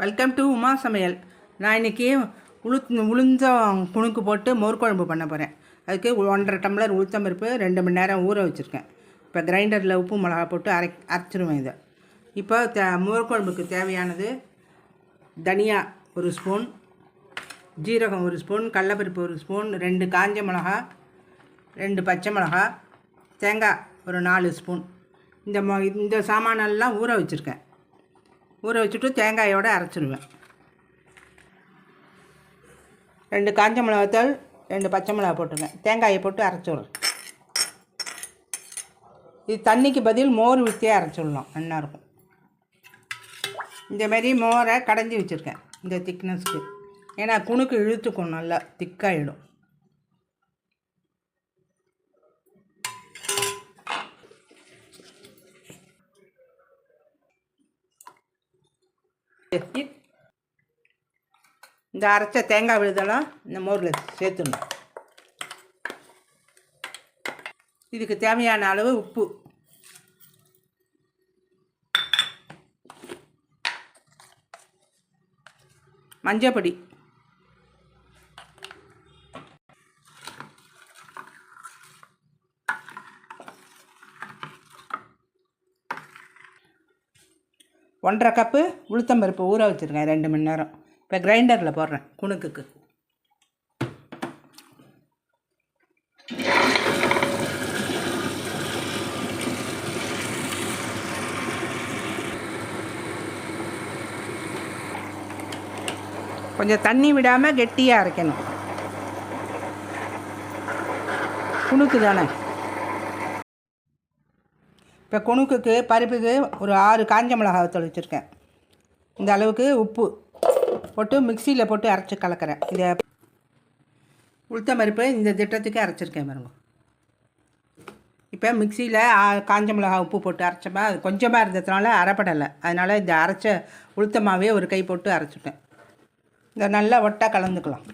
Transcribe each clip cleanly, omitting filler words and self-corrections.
Welcome to Uma சமையல். நான் இன்றைக்கி உளுந்தம் குணுக்கு போட்டு மோர் குழம்பு பண்ண போகிறேன். அதுக்கு 1.5 டம்ளர் உளுத்தம்பருப்பு 2 மணி நேரம் ஊற வச்சுருக்கேன். இப்போ கிரைண்டரில் உப்பு மிளகா போட்டு அரைச்சிருவேன் இதை. இப்போ மோர் குழம்புக்கு தேவையானது தனியா 1 ஸ்பூன், ஜீரகம் 1 ஸ்பூன், கடலப்பருப்பு 1 ஸ்பூன், 2 காஞ்ச மிளகா, 2 பச்சை மிளகா, தேங்காய் ஒரு 4 ஸ்பூன். இந்த சாமானெல்லாம் ஊற வச்சுருக்கேன். ஊற வச்சுட்டு தேங்காயோடு அரைச்சிடுவேன். 2 காஞ்ச மிளகாத்தூள், 2 பச்சை மிளகா போட்டுருவேன். தேங்காயை போட்டு அரைச்சிடுறேன். இது தண்ணிக்கு பதில் மோர் ஊற்றியே அரைச்சிடலாம், நல்லாயிருக்கும். இந்தமாரி மோரை கடைஞ்சி வச்சுருக்கேன் இந்த திக்னஸ்க்கு. ஏன்னா குணுக்கு இழுத்துக்கும், நல்லா திக்காகிடும். இந்த அரைச்ச தேங்காய் விழுதெல்லாம் இந்த மோரில் சேர்த்துடணும். இதுக்கு தேவையான அளவு உப்பு, மஞ்சப்பொடி, ஒன்றரை கப்பு உளுத்தம்பருப்பு ஊற வச்சுருக்கேன் 2 மணி நேரம். இப்போ கிரைண்டரில் போடுறேன் குணுக்குக்கு. கொஞ்சம் தண்ணி விடாமல் கெட்டியாக அரைக்கணும். குணுக்கு தானே. இப்போ குணுக்குக்கு பருப்புக்கு ஒரு 6 காஞ்ச மிளகாய் தொளிச்சிருக்கேன். இந்த அளவுக்கு உப்பு போட்டு மிக்சியில் போட்டு அரைச்சி கலக்கிறேன். இந்த உளுத்தம் பருப்பு இந்த திட்டத்துக்கு அரைச்சிருக்கேன் பாருங்க. இப்போ மிக்சியில் காஞ்ச மிளகாய் உப்பு போட்டு அரைச்சப்போ அது கொஞ்சமாக இருந்ததுனால அரைப்படலை. அதனால் இந்த அரைச்ச உளுத்தமாகவே ஒரு கை போட்டு அரைச்சிட்டேன். இதை நல்லா ஒட்டாக கலந்துக்கலாம்.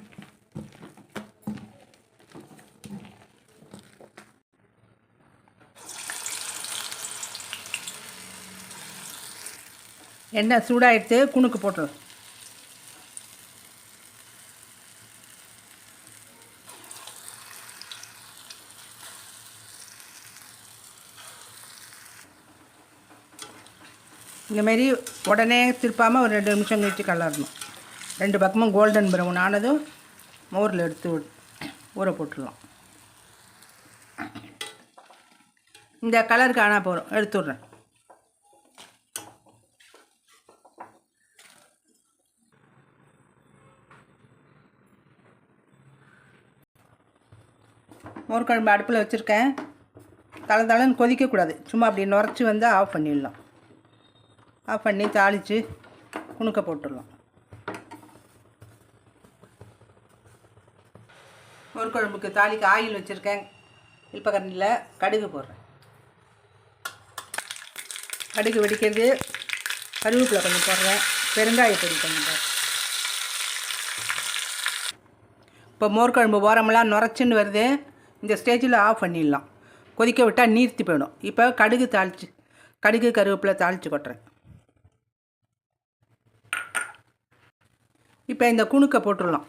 எண்ணெய் சூடாகிடுத்து, குணுக்கு போட்டுரும். இந்தமாரி உடனே திருப்பாமல் ஒரு 2 நிமிஷம் கழிச்சு கலரணும். 2 பக்கமும் கோல்டன் ப்ரௌன் ஆனதும் மோரில் எடுத்து ஊற போட்டுடலாம். இந்த கலருக்கு ஆனால் போகிறோம், எடுத்து விட்றேன். மோர் குழம்பு அடுப்பில் வச்சுருக்கேன். தளன்னு கொதிக்கக்கூடாது, சும்மா அப்படி நுரைச்சி வந்து ஆஃப் பண்ணிடலாம். ஆஃப் பண்ணி தாளித்து குணுக்க போட்டுடலாம். மோர் குழம்புக்கு தாளிக்கு ஆயில் வச்சுருக்கேன். இல்பக்கரண்டியில் கடுகு போடுறேன். கடுகு வெடிக்கிறது, கருவேப்பிலை கொஞ்சம் போடுறேன், பெருங்காய பொடி கொஞ்சம் போடுறேன். இப்போ மோர் குழம்பு ஓரமெல்லாம் நுரைச்சின்னு வருது. இந்த ஸ்டேஜில் ஆஃப் பண்ணிடலாம். கொதிக்க விட்டால் நீர்த்தி போயிடும். இப்போ கடுகு கருவேப்பிலை தாளித்து கொட்டுறேன். இப்போ இந்த குணுக்க போட்டுடலாம்.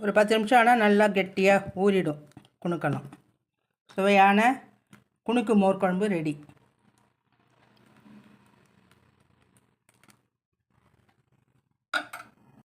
ஒரு 10 நிமிஷம் ஆனால் நல்லா கெட்டியாக ஊறிடும் குணுக்கெல்லாம். சுவையான குணுக்கு மோர் குழம்பு ரெடி.